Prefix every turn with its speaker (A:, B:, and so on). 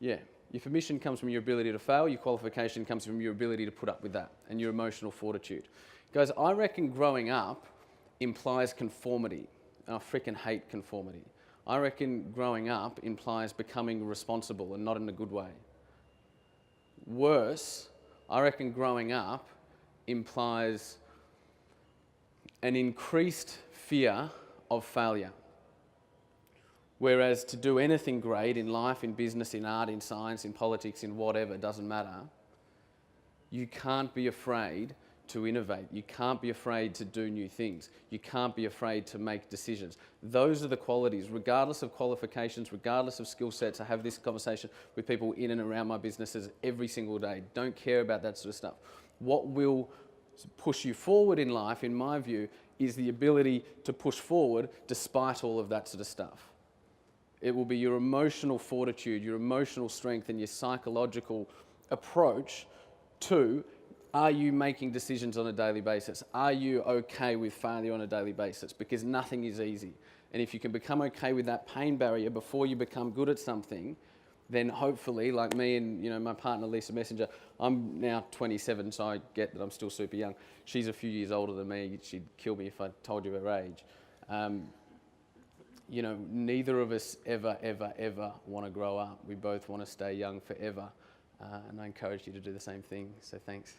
A: Yeah. Your permission comes from your ability to fail. Your qualification comes from your ability to put up with that and your emotional fortitude. Guys, I reckon growing up implies conformity. And I freaking hate conformity. I reckon growing up implies becoming responsible and not in a good way. Worse, I reckon growing up implies an increased fear of failure. Whereas to do anything great in life, in business, in art, in science, in politics, in whatever, it doesn't matter, you can't be afraid to innovate. You can't be afraid to do new things. You can't be afraid to make decisions. Those are the qualities, regardless of qualifications, regardless of skill sets. I have this conversation with people in and around my businesses every single day. Don't care about that sort of stuff. What will push you forward in life, in my view, is the ability to push forward despite all of that sort of stuff. It will be your emotional fortitude, your emotional strength, and your psychological approach to, are you making decisions on a daily basis? Are you okay with failure on a daily basis? Because nothing is easy. And if you can become okay with that pain barrier before you become good at something, then hopefully, like me and my partner Lisa Messenger, I'm now 27, so I get that I'm still super young. She's a few years older than me. She'd kill me if I told you her age. Neither of us ever want to grow up. We both want to stay young forever. And I encourage you to do the same thing. So thanks.